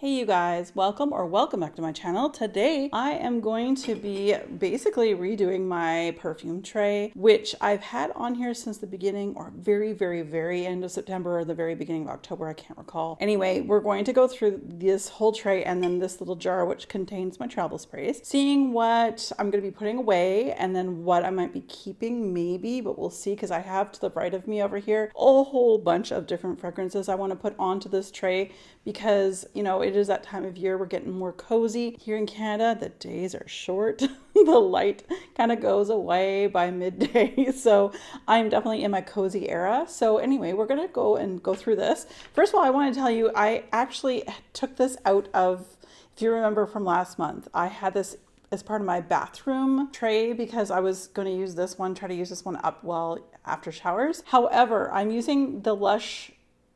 Hey you guys, welcome back to my channel. Today I am going to be basically redoing my perfume tray, which I've had on here since the beginning or very end of September or the very beginning of October, I can't recall. Anyway, we're going to go through this whole tray and then this little jar which contains my travel sprays, seeing what I'm going to be putting away and then what I might be keeping maybe, but we'll see, because I have to the right of me over here a whole bunch of different fragrances I want to put onto this tray because, you know, it is that time of year. We're getting more cozy here in Canada. The days are short. The light kind of goes away by midday. So I'm definitely in my cozy era. So anyway, we're going to go through this. First of all, I want to tell you, I actually took this out of, if you remember from last month, I had this as part of my bathroom tray because I was going to use this one, try to use this one up well after showers. However, I'm using the Lush,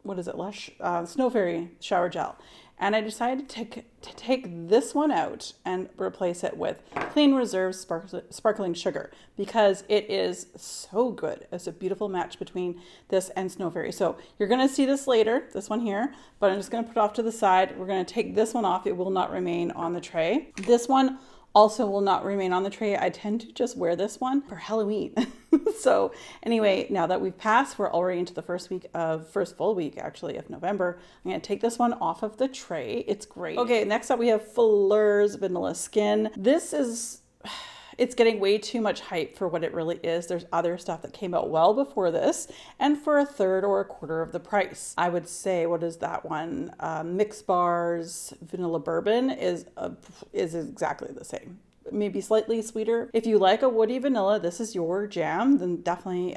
Snow Fairy shower gel. And I decided to take this one out and replace it with Clean Reserve Sparkling Sugar because it is so good. It's a beautiful match between this and Snow Fairy. So you're going to see this later, this one here, but I'm just going to put it off to the side. We're going to take this one off. It will not remain on the tray. This one also will not remain on the tray. I tend to just wear this one for Halloween. So anyway, now that we've passed, we're already into the first full week actually of November. I'm gonna take this one off of the tray. It's great. Okay, next up we have Fleur's Vanilla Skin. It's getting way too much hype for what it really is. There's other stuff that came out well before this and for a third or a quarter of the price. I would say, what is that one? Mix Bar's Vanilla Bourbon is exactly the same. Maybe slightly sweeter. If you like a woody vanilla, this is your jam, then definitely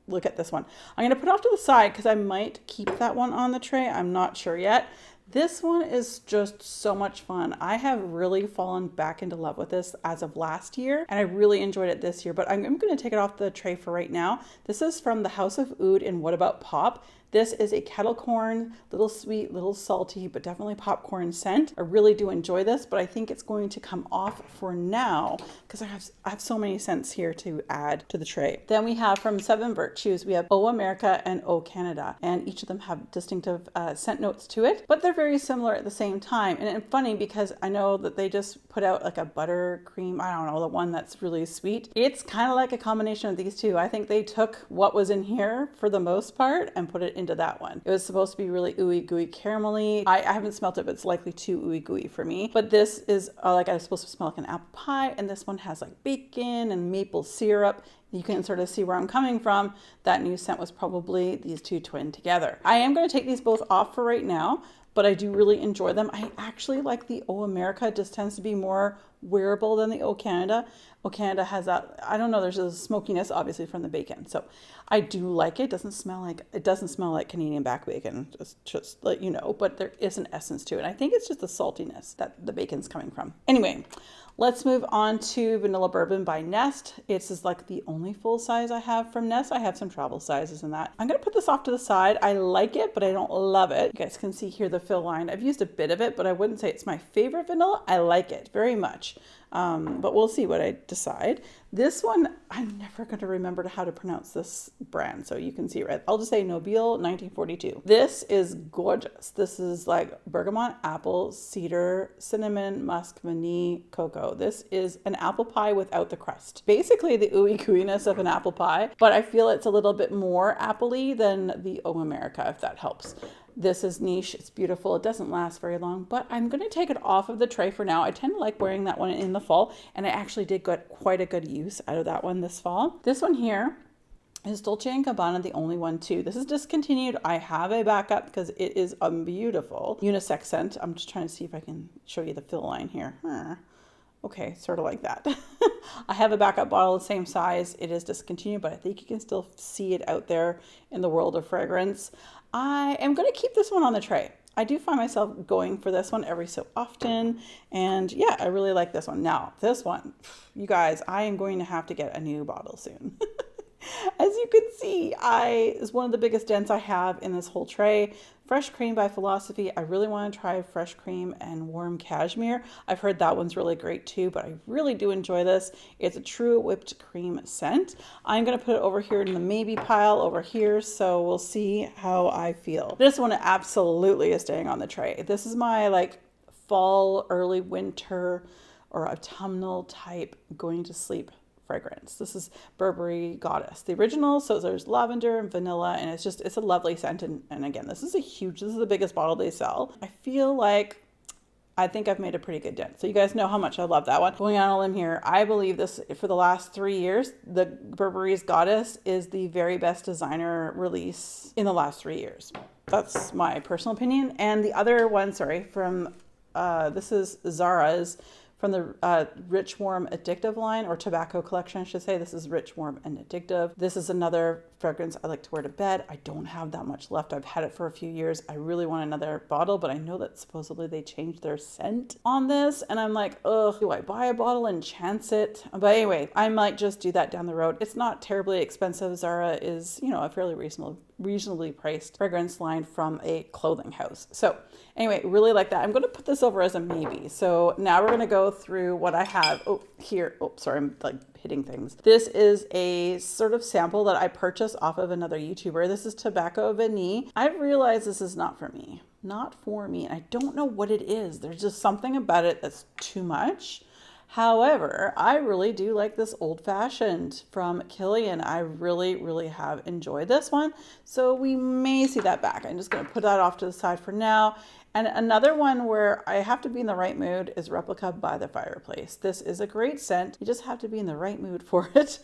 look at this one. I'm going to put it off to the side because I might keep that one on the tray. I'm not sure yet. This one is just so much fun. I have really fallen back into love with this as of last year, and I really enjoyed it this year, but I'm going to take it off the tray for right now. This is from the House of Oud in What About Pop? This is a kettle corn, little sweet, little salty, but definitely popcorn scent. I really do enjoy this, but I think it's going to come off for now because I have so many scents here to add to the tray. Then we have from Seven Virtues, we have O America and O Canada, and each of them have distinctive scent notes to it, but they're very similar at the same time. And it's funny because I know that they just put out like a buttercream, I don't know, the one that's really sweet. It's kind of like a combination of these two. I think they took what was in here for the most part and put it into that one. It was supposed to be really ooey gooey caramelly. I haven't smelt it, but it's likely too ooey gooey for me. But this is like, I was supposed to smell like an apple pie, and this one has like bacon and maple syrup. You can sort of see where I'm coming from. That new scent was probably these two twinned together. I am going to take these both off for right now, but I do really enjoy them. I actually like the O America. It just tends to be more wearable than the O Canada. O Canada has that, I don't know, there's a smokiness obviously from the bacon. So I do like it. It doesn't smell like Canadian back bacon, just let you know, but there is an essence to it. I think it's just the saltiness that the bacon's coming from. Anyway, let's move on to Vanilla Bourbon by Nest. This is like the only full size I have from Nest. I have some travel sizes in that. I'm going to put this off to the side. I like it, but I don't love it. You guys can see here the fill line. I've used a bit of it, but I wouldn't say it's my favorite vanilla. I like it very much. But we'll see what I decide. This one, I'm never going to remember how to pronounce this brand, so you can see it. I'll just say Nobile 1942. This is gorgeous. This is like bergamot, apple, cedar, cinnamon, musk, vanille, cocoa. This is an apple pie without the crust. Basically the ooey gooiness of an apple pie, but I feel it's a little bit more appley than the O America, if that helps. This is niche, it's beautiful, it doesn't last very long, but I'm going to take it off of the tray for now. I tend to like wearing that one in the fall, and I actually did get quite a good use out of that one this fall. This one here is Dolce & Gabbana, the only one too. This is discontinued. I have a backup because it is a beautiful unisex scent. I'm just trying to see if I can show you the fill line here. Okay, sort of like that. I have a backup bottle the same size. It is discontinued, but I think you can still see it out there in the world of fragrance. I am going to keep this one on the tray. I do find myself going for this one every so often. And yeah, I really like this one. Now, this one, you guys, I am going to have to get a new bottle soon. As you can see, is one of the biggest dents I have in this whole tray. Fresh Cream by Philosophy. I really want to try Fresh Cream and Warm Cashmere. I've heard that one's really great too, but I really do enjoy this. It's a true whipped cream scent. I'm going to put it over here in the maybe pile over here, so we'll see how I feel. This one absolutely is staying on the tray. This is my like fall, early winter, or autumnal type going to sleep fragrance. This is Burberry Goddess, the original. So there's lavender and vanilla, and it's a lovely scent. And again, this is the biggest bottle they sell. I feel like I think I've made a pretty good dent. So you guys know how much I love that one. Going on a limb here, I believe this for the last 3 years, the Burberry's Goddess is the very best designer release in the last 3 years. That's my personal opinion. And the other one, from this is Zara's, from the Rich, Warm, Addictive line, or tobacco collection, I should say. This is Rich, Warm, and Addictive. This is another fragrance I like to wear to bed. I don't have that much left. I've had it for a few years. I really want another bottle, but I know that supposedly they changed their scent on this. And I'm like, ugh, do I buy a bottle and chance it? But anyway, I might just do that down the road. It's not terribly expensive. Zara is, a fairly reasonably priced fragrance line from a clothing house. So anyway, really like that. I'm going to put this over as a maybe. So now we're going to go through what I have here. Oh, sorry, I'm like hitting things. This is a sort of sample that I purchased off of another YouTuber. This is Tobacco Vanille. I've realized this is not for me. Not for me. And I don't know what it is. There's just something about it that's too much. However, I really do like this Old Fashioned from Kilian. I really, really have enjoyed this one. So we may see that back. I'm just going to put that off to the side for now. And another one where I have to be in the right mood is Replica by the Fireplace. This is a great scent. You just have to be in the right mood for it.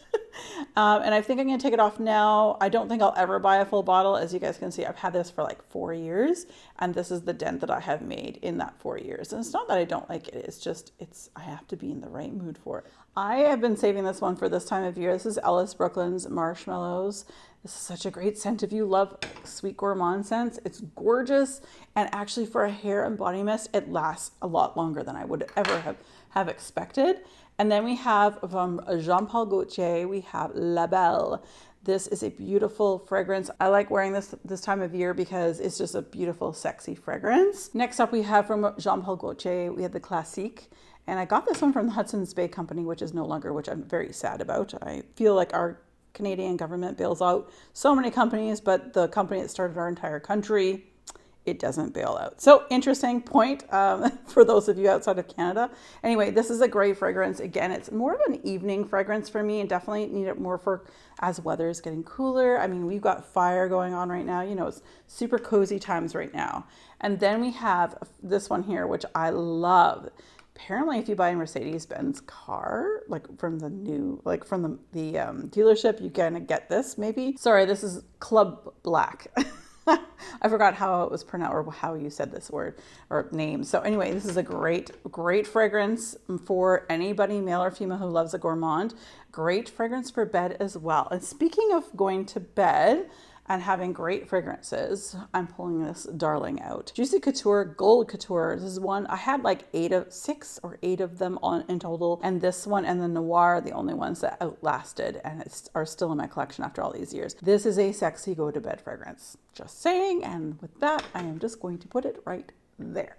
And I think I'm going to take it off now. I don't think I'll ever buy a full bottle. As you guys can see, I've had this for like 4 years. And this is the dent that I have made in that 4 years. And it's not that I don't like it. It's just, I have to be in the right mood for it. I have been saving this one for this time of year. This is Ellis Brooklyn's Marshmallows. This is such a great scent. If you love sweet gourmand scents, it's gorgeous. And actually for a hair and body mist, it lasts a lot longer than I would ever have expected. And then we have from Jean Paul Gaultier, we have La Belle. This is a beautiful fragrance. I like wearing this time of year because it's just a beautiful, sexy fragrance. Next up, we have from Jean Paul Gaultier, we have the Classique. And I got this one from the Hudson's Bay Company, which is no longer, which I'm very sad about. I feel like our Canadian government bails out so many companies, but the company that started our entire country, it doesn't bail out. So interesting point for those of you outside of Canada. Anyway, this is a great fragrance. Again, it's more of an evening fragrance for me, and definitely need it more for as weather is getting cooler. I mean, we've got fire going on right now. It's super cozy times right now. And then we have this one here, which I love. Apparently, if you buy a Mercedes-Benz car, like from the dealership, you can get this maybe. Sorry, this is Club Black. I forgot how it was pronounced or how you said this word or name. So anyway, this is a great fragrance for anybody, male or female, who loves a gourmand. Great fragrance for bed as well. And speaking of going to bed and having great fragrances, I'm pulling this darling out. Juicy Couture, Gold Couture. This is one, I had like 6 or 8 of them in total. And this one and the Noir are the only ones that outlasted and are still in my collection after all these years. This is a sexy go to bed fragrance. Just saying. And with that, I am just going to put it right there.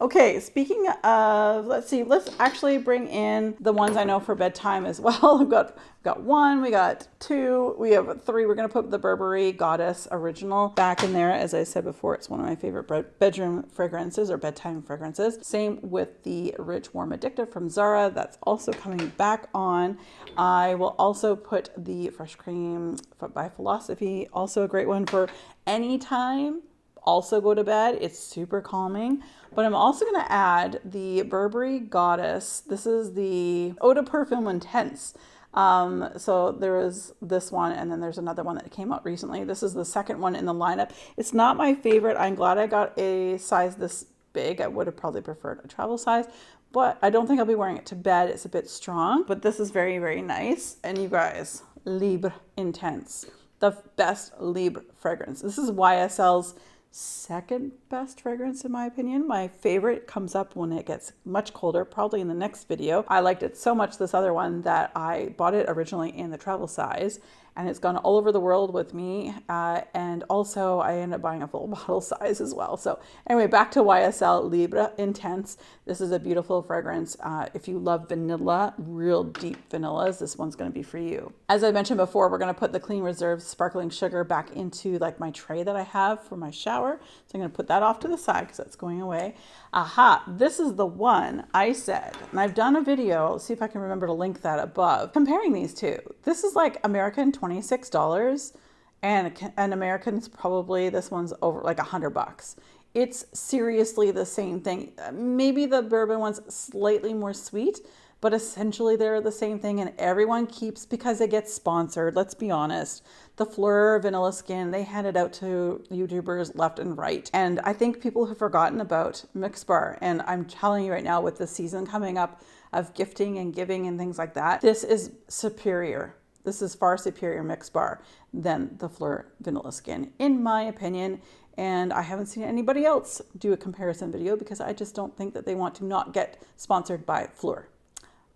Okay, speaking of, let's actually bring in the ones I know for bedtime as well. We've got 1, we got 2, we have 3. We're going to put the Burberry Goddess Original back in there. As I said before, it's one of my favorite bedroom fragrances or bedtime fragrances. Same with the Rich, Warm, Addictive from Zara. That's also coming back on. I will also put the Fresh Cream by Philosophy, also a great one for any time. Also go to bed. It's super calming. But I'm also going to add the Burberry Goddess. This is the Eau de Perfume Intense. So there is this one, and then there's another one that came out recently. This is the second one in the lineup. It's not my favorite. I'm glad I got a size this big. I would have probably preferred a travel size, but I don't think I'll be wearing it to bed. It's a bit strong, but this is very, very nice. And you guys, Libre Intense, the best Libre fragrance. This is YSL's second best fragrance in my opinion. My favorite comes up when it gets much colder, probably in the next video. I liked it so much, this other one, that I bought it originally in the travel size, and it's gone all over the world with me. And also I ended up buying a full bottle size as well. So anyway, back to YSL Libre Intense. This is a beautiful fragrance. If you love vanilla, real deep vanillas, this one's going to be for you. As I mentioned before, we're going to put the Clean Reserve Sparkling Sugar back into like my tray that I have for my shower. So I'm going to put that off to the side because that's going away. Aha, this is the one I said, and I've done a video, let's see if I can remember to link that above, comparing these two. This is like American $26, and an American's probably, this one's over like $100. It's seriously the same thing. Maybe the bourbon one's slightly more sweet, but essentially they're the same thing, and everyone keeps, because it gets sponsored, let's be honest, the Fleur Vanilla Skin, they hand it out to YouTubers left and right. And I think people have forgotten about Mix Bar. And I'm telling you right now, with the season coming up of gifting and giving and things like that, this is superior. This is far superior Mix Bar than the Fleur Vanilla Skin, in my opinion. And I haven't seen anybody else do a comparison video because I just don't think that they want to not get sponsored by Fleur.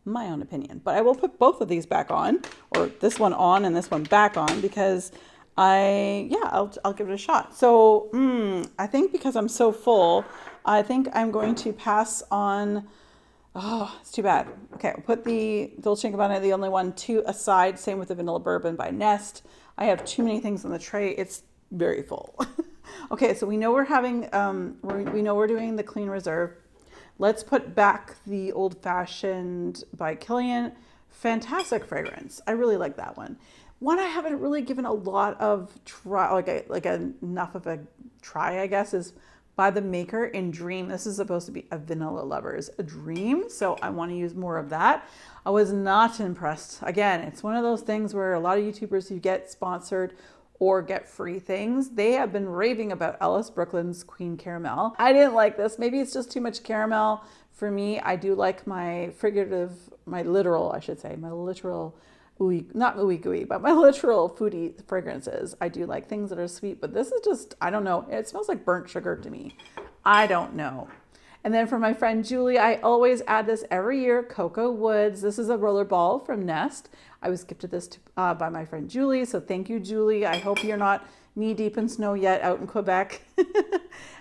My own opinion, but I will put both of these back on, or this one on and this one back on, because I'll give it a shot. So I think because I'm so full, I think I'm going to pass on. Oh, it's too bad. Okay, I'll put the Dolce & Gabbana, the only one, to aside. Same with the Vanilla Bourbon by Nest. I have too many things on the tray. It's very full. Okay, so we know we're having we know we're doing the Clean Reserve. Let's put back the Old Fashioned by Kilian. Fantastic fragrance. I really like that one. One I haven't really given a lot of try, enough of a try, I guess, is by the maker in Dream. This is supposed to be a vanilla lover's dream, so I want to use more of that. I was not impressed. Again, it's one of those things where a lot of YouTubers who get sponsored or get free things, they have been raving about Ellis Brooklyn's Queen Caramel. I didn't like this. Maybe it's just too much caramel for me. I do like my literal not ooey gooey, but my literal foodie fragrances. I do like things that are sweet, but this is just, I don't know. It smells like burnt sugar to me. I don't know. And then for my friend Julie, I always add this every year, Cocoa Woods. This is a roller ball from Nest. I was gifted this by my friend Julie, so thank you, Julie. I hope you're not knee deep in snow yet out in Quebec.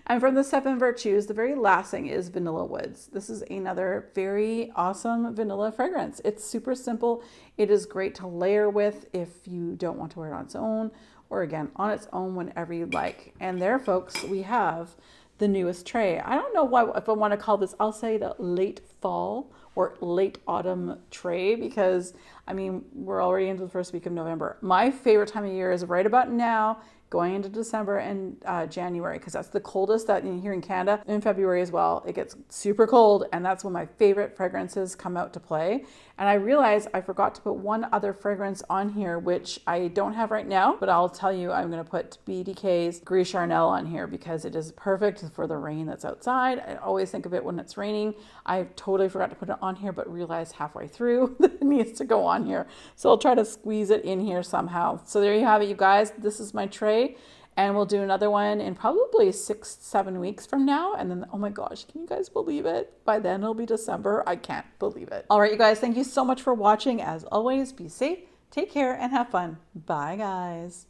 And from the 7 Virtues, the very last thing is Vanilla Woods. This is another very awesome vanilla fragrance. It's super simple. It is great to layer with if you don't want to wear it on its own, or again, on its own whenever you like. And there, folks, we have the newest tray. I don't know if I want to call this, I'll say the late fall or late autumn tray, because I mean, we're already into the first week of November. My favorite time of year is right about now, going into December and January, because that's the coldest that here in Canada. In February as well, it gets super cold, and that's when my favorite fragrances come out to play. And I realized I forgot to put one other fragrance on here, which I don't have right now, but I'll tell you, I'm going to put BDK's Gris Charnel on here because it is perfect for the rain that's outside. I always think of it when it's raining. I totally forgot to put it on here, but realized halfway through that it needs to go on here. So I'll try to squeeze it in here somehow. So there you have it, you guys. This is my tray. And we'll do another one in probably 6-7 weeks from now. And then, oh my gosh, can you guys believe it? By then it'll be December. I can't believe it. All right, you guys, thank you so much for watching. As always, be safe, take care, and have fun. Bye, guys.